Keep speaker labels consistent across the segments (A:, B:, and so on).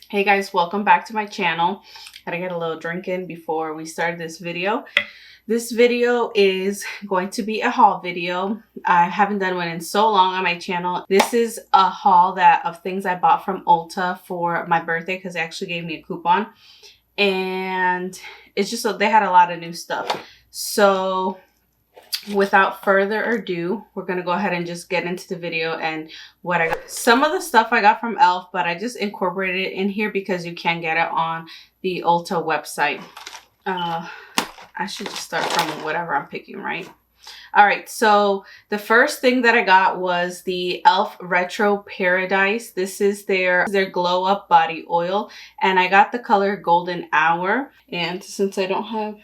A: Hey guys, welcome back to my channel. Gotta get a little drink in before we start this video. This video is going to be a haul video. I haven't done one in so long on my channel. This is a haul of things I bought from Ulta for my birthday because they actually gave me a coupon. And it's just they had a lot of new stuff. So without further ado, we're gonna go ahead and just get into the video and what I got. Some of the stuff I got from e.l.f., but I just incorporated it in here because you can get it on the Ulta website. I should just start from whatever I'm picking, right? All right, so the first thing that I got was the e.l.f. Retro Paradise. This is their glow up body oil, and I got the color Golden Hour. And since I don't have,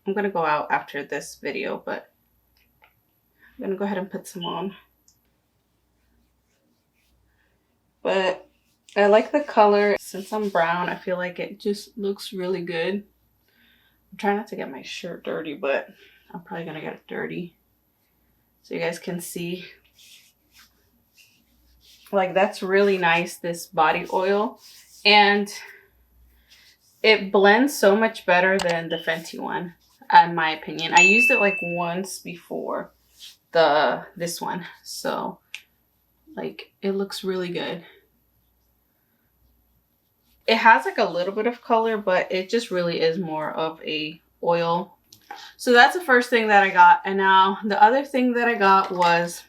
A: I'm gonna go out after this video, but I'm gonna go ahead and put some on. But I like the color. Since I'm brown, I feel like it just looks really good. I'm trying not to get my shirt dirty, but I'm probably gonna get it dirty so you guys can see. Like, that's really nice, this body oil, and it blends so much better than the Fenty one, in my opinion. I used it like once before this one, so like it looks really good. It has like a little bit of color, but it just really is more of a oil. So that's the first thing that I got. And now the other thing that I got was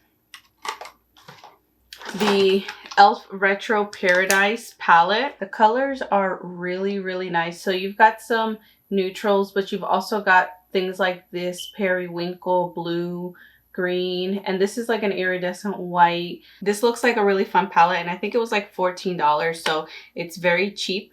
A: the e.l.f. Retro Paradise palette. The colors are really, really nice. So you've got some neutrals, but you've also got things like this periwinkle blue, green, and this is like an iridescent white. This looks like a really fun palette, and I think it was like $14, so it's very cheap,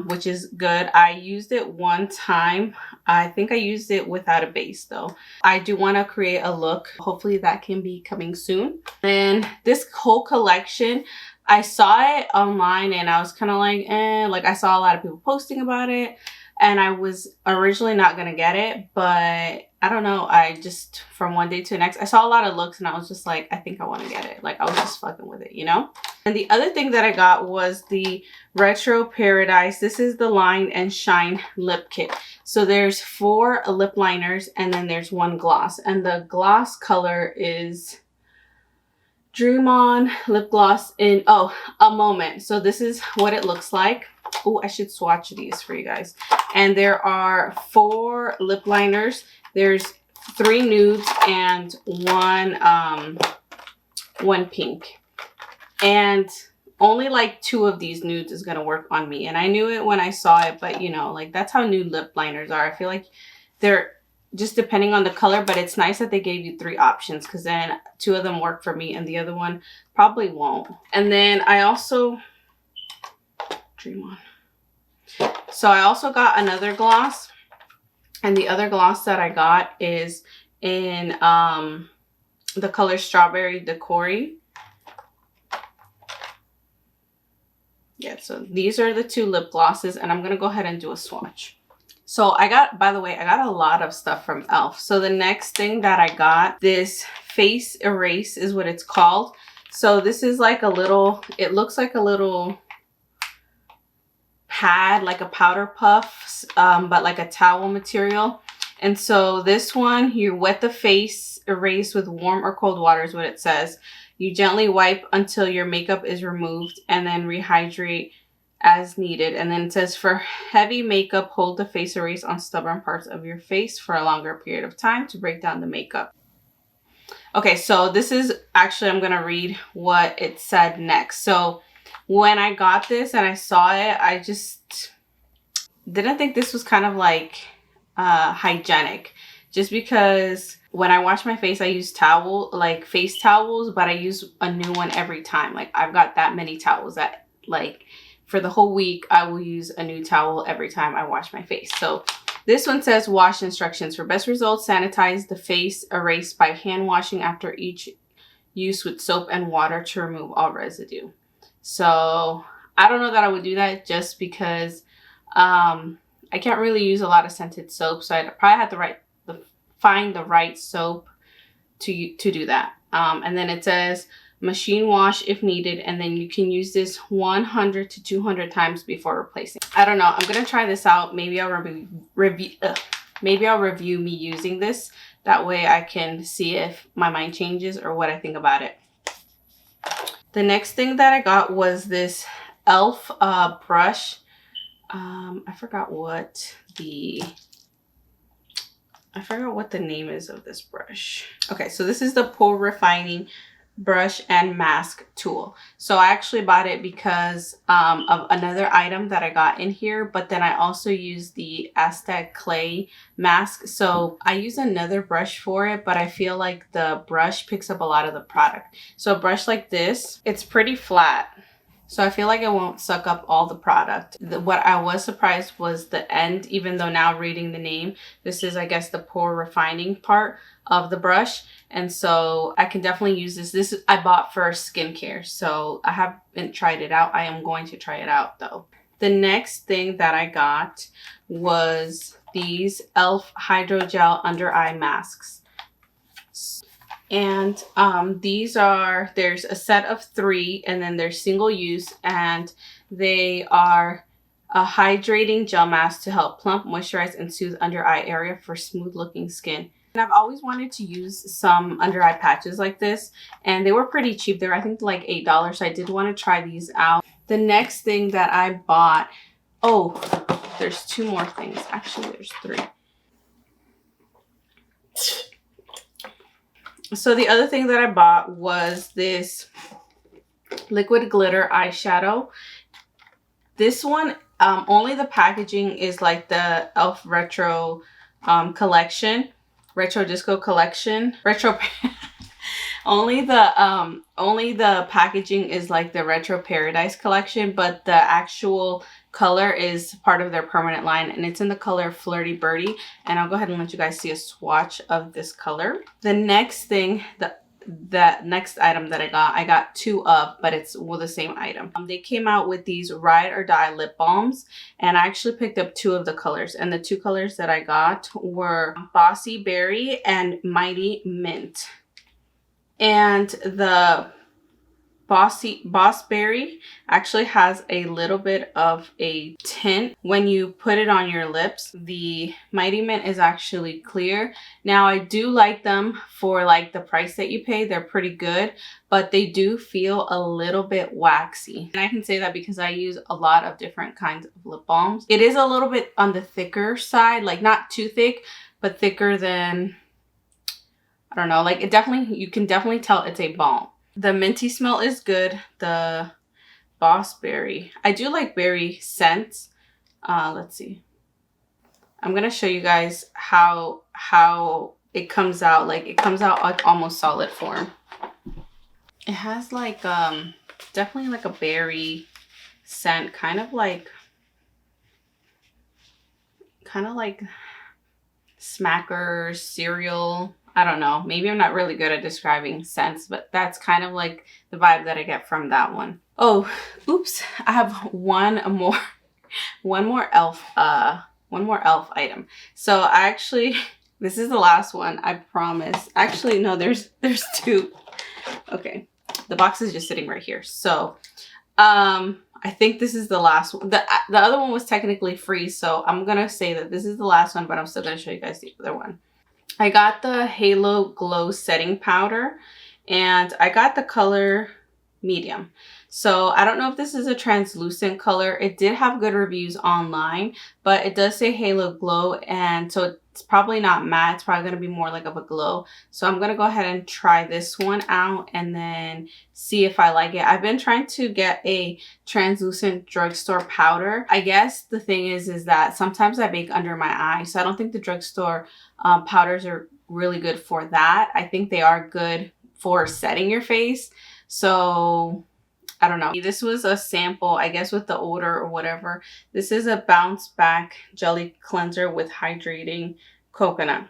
A: which is good. I used it one time. I think I used it without a base though. I do want to create a look. Hopefully that can be coming soon. And this whole collection, I saw it online and I was kind of like, like I saw a lot of people posting about it, and I was originally not gonna get it, but I don't know, I just, from one day to the next, I saw a lot of looks and I was just like, I think I want to get it. Like, I was just fucking with it, you know? And the other thing that I got was the Retro Paradise. This is the Line and Shine lip kit. So there's 4 lip liners and then there's 1 gloss. And the gloss color is Dream On lip gloss in, a moment. So this is what it looks like. Oh, I should swatch these for you guys. And there are 4 lip liners. There's 3 nudes and 1 pink. And only like 2 of these nudes is gonna work on me. And I knew it when I saw it, but you know, like that's how nude lip liners are. I feel like they're just depending on the color, but it's nice that they gave you 3 options, because then 2 of them work for me and the other one probably won't. And then I also, Dream On. So I also got another gloss. And the other gloss that I got is in the color Strawberry Daiquiri. Yeah, so these are the 2 lip glosses, and I'm going to go ahead and do a swatch. So I got, by the way, I got a lot of stuff from e.l.f. So the next thing that I got, this face erase is what it's called. So this is like a little, it looks like a little pad, like a powder puff, but like a towel material. And so this one, you wet the face erase with warm or cold water is what it says. You gently wipe until your makeup is removed and then rehydrate as needed. And then it says, for heavy makeup, hold the face erase on stubborn parts of your face for a longer period of time to break down the makeup. Okay, so this is actually, I'm gonna read what it said next. So when I got this and I saw it, I just didn't think this was kind of like hygienic, just because when I wash my face, I use face towels, but I use a new one every time. Like, I've got that many towels that, like, for the whole week, I will use a new towel every time I wash my face. So this one says, wash instructions. For best results, sanitize the face erase by hand washing after each use with soap and water to remove all residue. So I don't know that I would do that, just because I can't really use a lot of scented soap. So I'd probably have to find the right soap to do that. And then it says, machine wash if needed, and then you can use this 100 to 200 times before replacing. I don't know. I'm gonna try this out. Maybe I'll review me using this. That way I can see if my mind changes or what I think about it. The next thing that I got was this e.l.f. brush. I forgot what the name is of this brush. Okay, so this is the pore refining brush and mask tool. So I actually bought it because of another item that I got in here, but then I also use the Aztec clay mask. So I use another brush for it, but I feel like the brush picks up a lot of the product. So a brush like this, it's pretty flat, so I feel like it won't suck up all the product. What I was surprised was the end, even though now reading the name, this is, I guess, the pore refining part of the brush. And so I can definitely use this. This I bought for skincare, so I haven't tried it out. I am going to try it out though. The next thing that I got was these e.l.f. hydrogel under eye masks. And there's a set of 3, and then they're single use, and they are a hydrating gel mask to help plump, moisturize, and soothe under eye area for smooth looking skin. And I've always wanted to use some under eye patches like this, and they were pretty cheap. They were, I think, like $8, so I did want to try these out. The next thing that I bought, oh, there's 2 more things. Actually, there's 3. So the other thing that I bought was this liquid glitter eyeshadow. This one, only the packaging is like the e.l.f. retro collection, retro disco collection, retro. Only the packaging is like the retro paradise collection, but the actual color is part of their permanent line, and it's in the color flirty birdy. And I'll go ahead and let you guys see a swatch of this color. The next thing, the next item that I got 2 of, but it's the same item. They came out with these ride or die lip balms, and I actually picked up 2 of the colors, and the 2 colors that I got were Bossy Berry and Mighty Mint. And the Boss Berry actually has a little bit of a tint when you put it on your lips. The Mighty Mint is actually clear. Now I do like them for like the price that you pay. They're pretty good, but they do feel a little bit waxy. And I can say that because I use a lot of different kinds of lip balms. It is a little bit on the thicker side, like not too thick, but thicker than, I don't know, like you can definitely tell it's a balm. The minty smell is good. The Boss Berry, I do like berry scents. Let's see. I'm gonna show you guys how it comes out. Like it comes out like almost solid form. It has like definitely like a berry scent, kind of like Smackers cereal. I don't know. Maybe I'm not really good at describing scents, but that's kind of like the vibe that I get from that one. Oh, oops. I have one more e.l.f. Item. So I actually, this is the last one, I promise. Actually, no, there's 2. Okay. The box is just sitting right here. So, I think this is the last one. The other one was technically free, so I'm going to say that this is the last one, but I'm still going to show you guys the other one. I got the Halo Glow Setting Powder, and I got the color medium. So I don't know if this is a translucent color. It did have good reviews online, but it does say Halo Glow, and so it's probably not matte. It's probably going to be more like of a glow. So I'm going to go ahead and try this one out and then see if I like it. I've been trying to get a translucent drugstore powder. I guess the thing is that sometimes I bake under my eye, so I don't think the drugstore powders are really good for that. I think they are good for setting your face. So I don't know. This was a sample, I guess, with the odor or whatever. This is a bounce back jelly cleanser with hydrating coconut.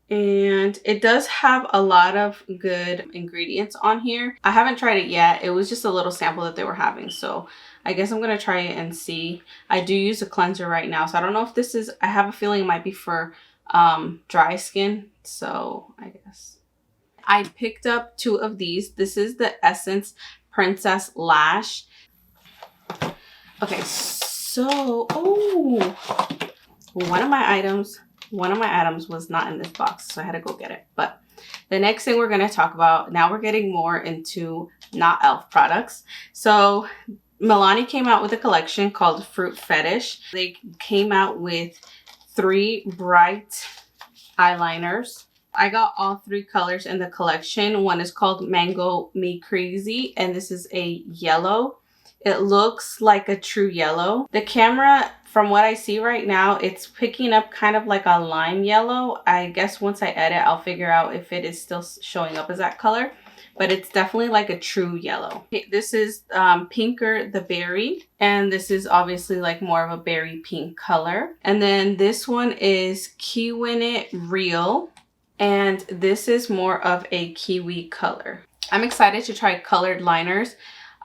A: And it does have a lot of good ingredients on here. I haven't tried it yet. It was just a little sample that they were having. So I guess I'm going to try it and see. I do use a cleanser right now, so I don't know if this is, I have a feeling it might be for dry skin. So I guess I picked up 2 of these. This is the Essence Princess Lash. Okay, so one of my items was not in this box, so I had to go get it. But the next thing we're going to talk about, now we're getting more into not e.l.f. products. So Milani came out with a collection called Fruit Fetish. They came out with 3 bright eyeliners. I got all 3 colors in the collection. One is called Mango Me Crazy, and this is a yellow. It looks like a true yellow. The camera, from what I see right now, it's picking up kind of like a lime yellow. I guess once I edit, I'll figure out if it is still showing up as that color. But it's definitely like a true yellow. Okay, this is Pinker the Berry. And this is obviously like more of a berry pink color. And then this one is Kiwin It Real. And this is more of a kiwi color. I'm excited to try colored liners.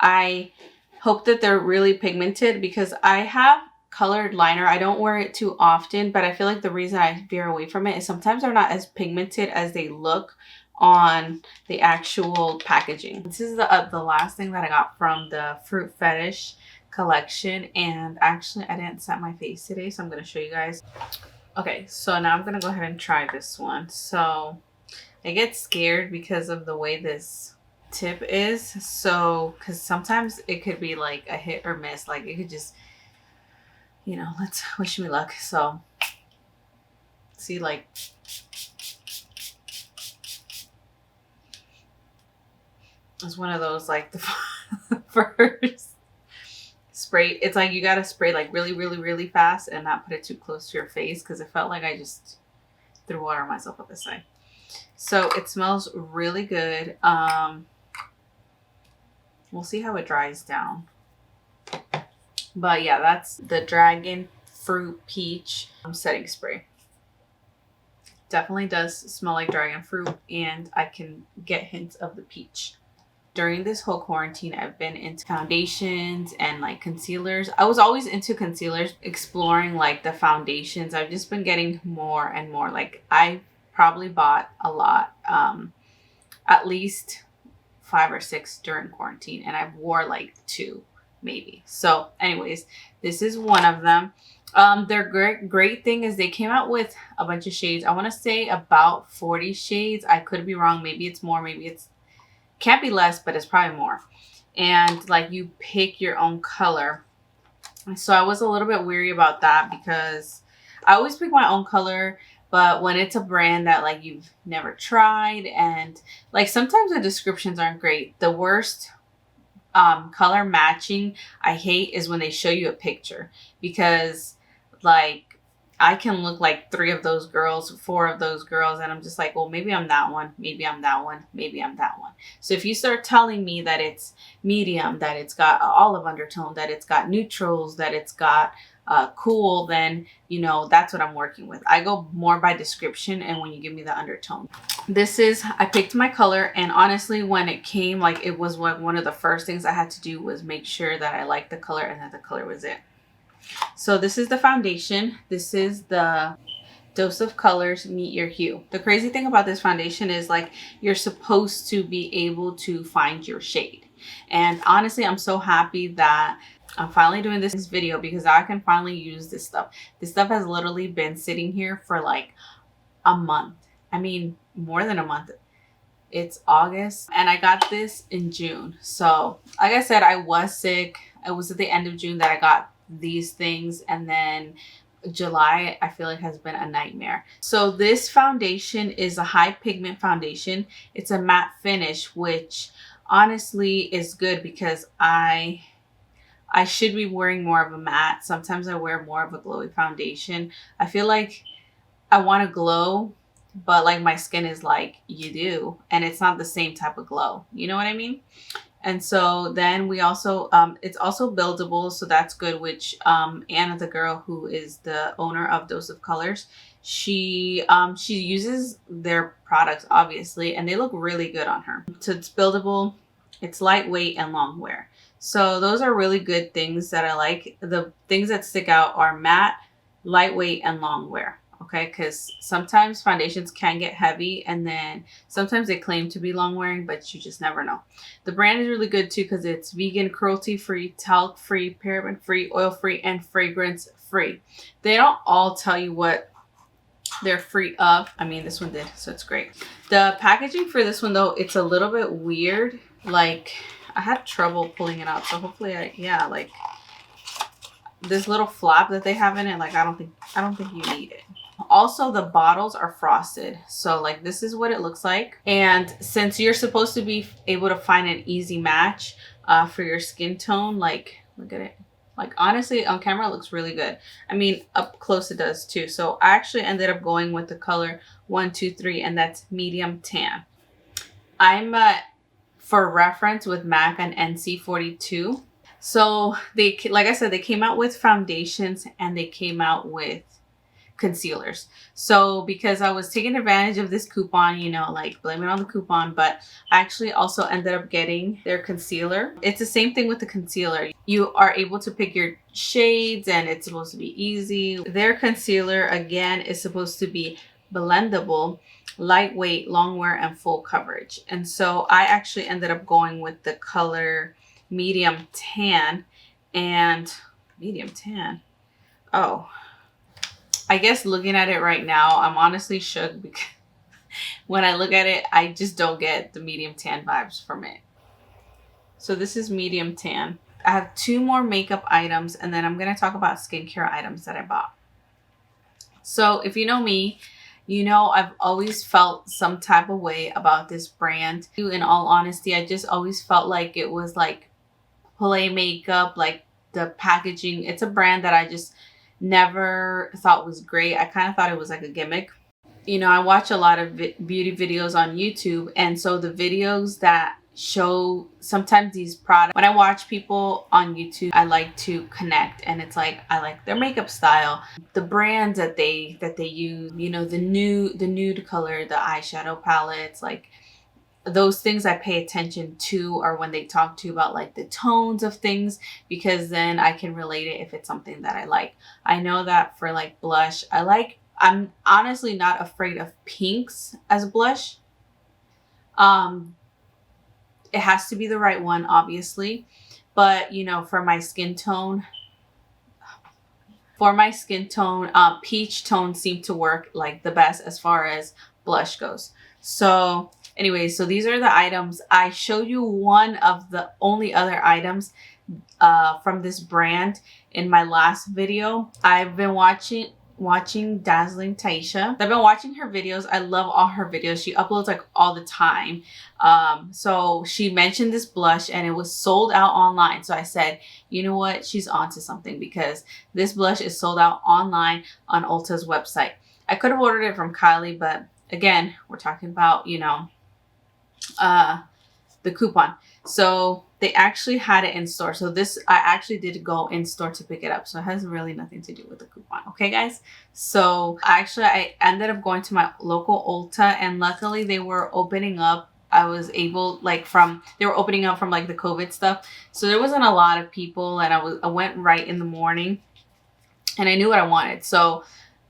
A: I hope that they're really pigmented because I have colored liner. I don't wear it too often, but I feel like the reason I veer away from it is sometimes they're not as pigmented as they look on the actual packaging. This is the last thing that I got from the Fruit Fetish collection, and actually I didn't set my face today, so I'm going to show you guys. Okay, so now I'm going to go ahead and try this one. So I get scared because of the way this tip is, so because sometimes it could be like a hit or miss, like it could just, you know, let's wish me luck. So see, like it's one of those, like the first spray, it's like you gotta spray like really fast and not put it too close to your face, because it felt like I just threw water on myself at this side. So it smells really good. We'll see how it dries down. But yeah, that's the Dragon Fruit Peach setting spray. Definitely does smell like dragon fruit, and I can get hints of the peach. During this whole quarantine, I've been into foundations and like concealers. I was always into concealers, exploring like the foundations. I've just been getting more and more. Like I probably bought a lot, at least 5 or 6 during quarantine, and I wore like 2 maybe. So anyways, this is one of them. Their great thing is they came out with a bunch of shades. I want to say about 40 shades. I could be wrong. Maybe it's more, maybe it's can't be less, but it's probably more. And like you pick your own color. So I was a little bit weary about that because I always pick my own color. But when it's a brand that like you've never tried, and like sometimes the descriptions aren't great. The worst color matching I hate is when they show you a picture, because like I can look like 3 of those girls, 4 of those girls, and I'm just like, well, maybe I'm that one, maybe I'm that one, maybe I'm that one. So if you start telling me that it's medium, that it's got olive undertone, that it's got neutrals, that it's got cool, then you know that's what I'm working with. I go more by description and when you give me the undertone. This is, I picked my color, and honestly when it came, like it was one of the first things I had to do was make sure that I liked the color and that the color was it. So this is the foundation. This is the Dose of Colors Meet Your Hue. The crazy thing about this foundation is like you're supposed to be able to find your shade. And honestly, I'm so happy that I'm finally doing this video because I can finally use this stuff. This stuff has literally been sitting here for like a month. I mean, more than a month. It's August and I got this in June. So like I said, I was sick. It was at the end of June that I got these things, and then July I feel like has been a nightmare. So this foundation is a high pigment foundation. It's a matte finish, which honestly is good because I should be wearing more of a matte. Sometimes I wear more of a glowy foundation. I feel like I want to glow, but like my skin is like, you do, and it's not the same type of glow, you know what I mean? And so then we also, it's also buildable, so that's good, which Anna, the girl who is the owner of Dose of Colors, she uses their products, obviously, and they look really good on her. So it's buildable, it's lightweight, and long wear. So those are really good things that I like. The things that stick out are matte, lightweight, and long wear. okay? Because sometimes foundations can get heavy, and then sometimes they claim to be long wearing, but you just never know. The brand is really good too because it's vegan, cruelty free, talc free, paraben free, oil free, and fragrance free. They don't all tell you what they're free of. I mean, this one did, so it's great. The packaging for this one though, it's a little bit weird. Like, I had trouble pulling it out, so hopefully yeah, like this little flap that they have in it, like I don't think you need it. Also, the bottles are frosted, so like this is what it looks like. And since you're supposed to be able to find an easy match for your skin tone, like look at it. Like honestly, on camera it looks really good. I mean, up close it does too. So I actually ended up going with the color 123, and that's medium tan. I'm for reference with MAC an NC42. So they, like I said, they came out with foundations and they came out with concealers. So because I was taking advantage of this coupon, you know, like blame it on the coupon, but I actually also ended up getting their concealer. It's the same thing with the concealer. You are able to pick your shades and it's supposed to be easy. Their concealer again is supposed to be blendable, lightweight, long wear, and full coverage. And so I actually ended up going with the color medium tan. And medium tan, oh, I guess looking at it right now, I'm honestly shook because when I look at it, I just don't get the medium tan vibes from it. So this is medium tan. I have 2 more makeup items, and then I'm going to talk about skincare items that I bought. So if you know me, you know I've always felt some type of way about this brand. In all honesty, I just always felt like it was like play makeup, like the packaging. It's a brand that I just never thought was great. I kind of thought it was like a gimmick. You know, I watch a lot of beauty videos on YouTube, and so the videos that show sometimes these products, when I watch people on YouTube, I like to connect, and it's like I like their makeup style, the brands that they use, you know, the nude color, the eyeshadow palettes, like those things I pay attention to, or when they talk to you about like the tones of things, because then I can relate it if it's something that I like. I know that for like blush, I'm honestly not afraid of pinks as blush. It has to be the right one, obviously, but you know, for my skin tone, peach tones seem to work like the best as far as blush goes. So anyway, so these are the items. I showed you one of the only other items from this brand in my last video. I've been watching Dazzling Taisha. I've been watching her videos. I love all her videos. She uploads like all the time. So she mentioned this blush and it was sold out online. So I said, you know what? She's onto something, because this blush is sold out online on Ulta's website. I could have ordered it from Kylie, but again, we're talking about, you know, the coupon. So they actually had it in store. So this, I actually did go in store to pick it up. So it has really nothing to do with the coupon. Okay, guys. So actually I ended up going to my local Ulta, and luckily they were opening up. I was able, like, they were opening up from like the COVID stuff. So there wasn't a lot of people, and I went right in the morning and I knew what I wanted. So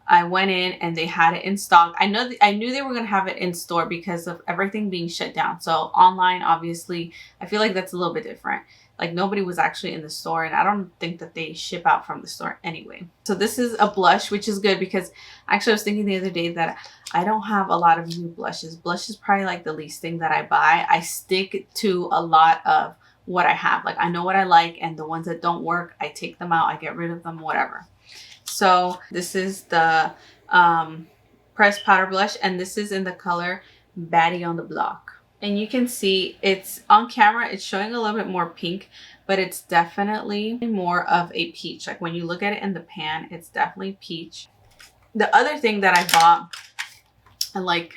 A: I went in and they had it in stock. I knew they were going to have it in store because of everything being shut down. So online, obviously, I feel like that's a little bit different. Like nobody was actually in the store, and I don't think that they ship out from the store anyway. So this is a blush, which is good because actually I was thinking the other day that I don't have a lot of new blushes. Blush is probably like the least thing that I buy. I stick to a lot of what I have. Like I know what I like, and the ones that don't work, I take them out, I get rid of them, whatever. So this is the pressed powder blush, and this is in the color Baddie on the Block. And you can see it's on camera, it's showing a little bit more pink, but it's definitely more of a peach. Like when you look at it in the pan, it's definitely peach. The other thing that I bought, and like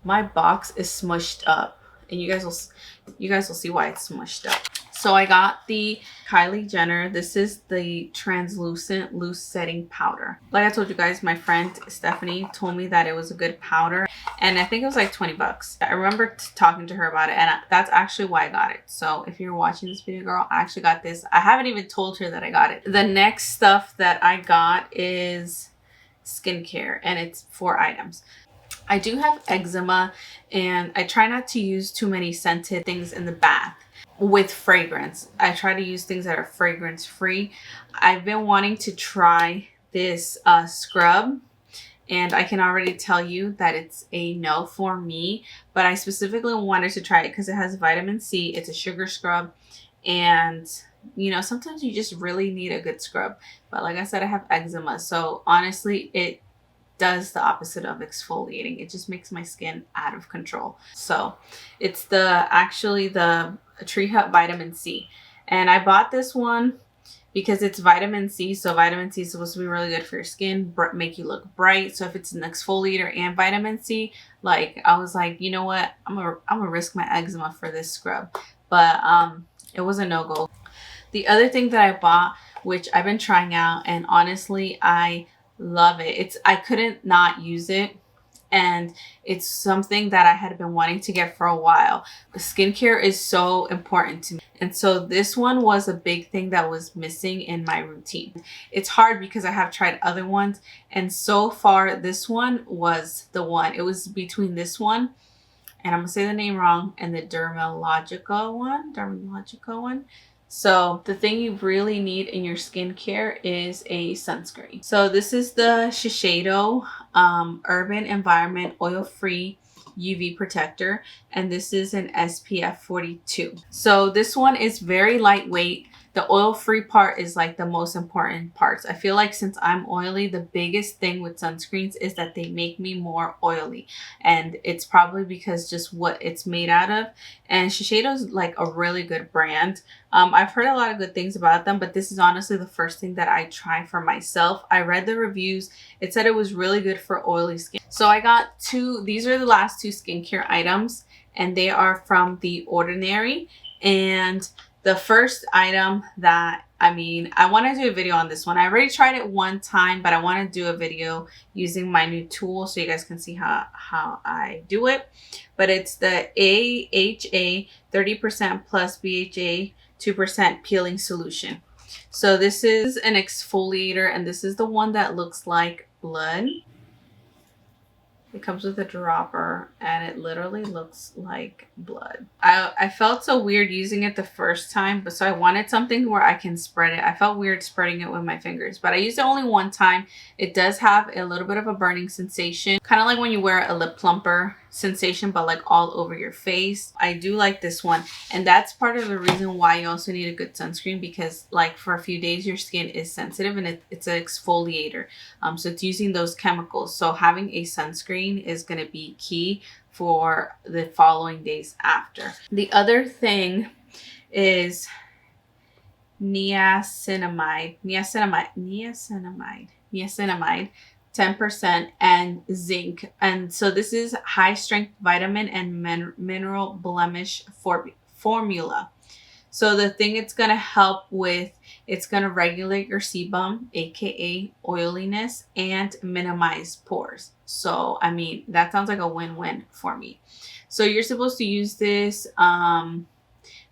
A: my box is smushed up, and you guys will see why it's smushed up. So I got the Kylie Jenner. This is the translucent loose setting powder. Like I told you guys, my friend Stephanie told me that it was a good powder, and I think it was like 20 bucks. I remember talking to her about it, and that's actually why I got it. So if you're watching this video, girl, I actually got this. I haven't even told her that I got it. The next stuff that I got is skincare, and it's 4 items. I do have eczema, and I try not to use too many scented things in the bath with fragrance. I try to use things that are fragrance free. I've been wanting to try this scrub, and I can already tell you that it's a no for me, but I specifically wanted to try it because it has vitamin C. It's a sugar scrub, and you know, sometimes you just really need a good scrub. But like I said, I have eczema, so honestly, it does the opposite of exfoliating. It just makes my skin out of control. So it's actually the Tree Hut Vitamin C, and I bought this one because it's vitamin C. So vitamin C is supposed to be really good for your skin, make you look bright. So if it's an exfoliator and vitamin C, like I was like, you know what, I'm gonna risk my eczema for this scrub. But it was a no-go. The other thing that I bought, which I've been trying out, and honestly I love it. I couldn't not use it, and it's something that I had been wanting to get for a while. Skincare is so important to me, and so this one was a big thing that was missing in my routine. It's hard because I have tried other ones, and so far this one was the one. It was between this one, and I'm gonna say the name wrong, and the Dermalogica one. So the thing you really need in your skincare is a sunscreen. So this is the Shiseido Urban Environment Oil-Free UV Protector, and this is an SPF 42. So this one is very lightweight. The oil-free part is like the most important parts. I feel like since I'm oily, the biggest thing with sunscreens is that they make me more oily, and it's probably because just what it's made out of. And Shiseido's like a really good brand. I've heard a lot of good things about them, but this is honestly the first thing that I try for myself. I read the reviews. It said it was really good for oily skin. So I got these are the last 2 skincare items, and they are from The Ordinary. And the first item that, I want to do a video on this one. I already tried it one time, but I want to do a video using my new tool so you guys can see how I do it. But it's the AHA 30% plus BHA 2% peeling solution. So this is an exfoliator, and this is the one that looks like blood. It comes with a dropper, and it literally looks like blood. I felt so weird using it the first time, but so I wanted something where I can spread it. I felt weird spreading it with my fingers, but I used it only one time. It does have a little bit of a burning sensation, kind of like when you wear a lip plumper sensation, but like all over your face. I do like this one, and that's part of the reason why you also need a good sunscreen, because like for a few days your skin is sensitive, and it's an exfoliator, so it's using those chemicals. So having a sunscreen is going to be key for the following days after. The other thing is niacinamide, 10%, and zinc. And so this is high strength vitamin and mineral blemish formula. So the thing it's going to help with, it's going to regulate your sebum, aka oiliness, and minimize pores. So that sounds like a win-win for me. So you're supposed to use this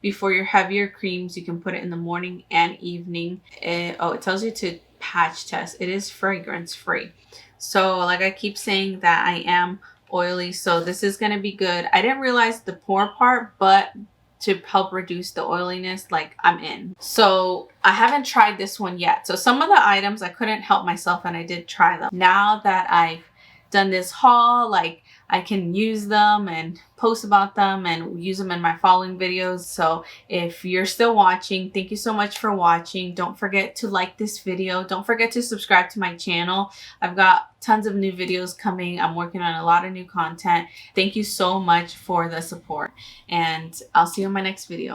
A: before your heavier creams. You can put it in the morning and evening. It tells you to patch test. It is fragrance free. So like I keep saying that I am oily, so this is going to be good. I didn't realize the pore part, but to help reduce the oiliness, like I'm in. So I haven't tried this one yet. So some of the items I couldn't help myself, and I did try them. Now that I've done this haul, like I can use them and post about them and use them in my following videos. So if you're still watching, thank you so much for watching. Don't forget to like this video. Don't forget to subscribe to my channel. I've got tons of new videos coming. I'm working on a lot of new content. Thank you so much for the support, and I'll see you in my next video.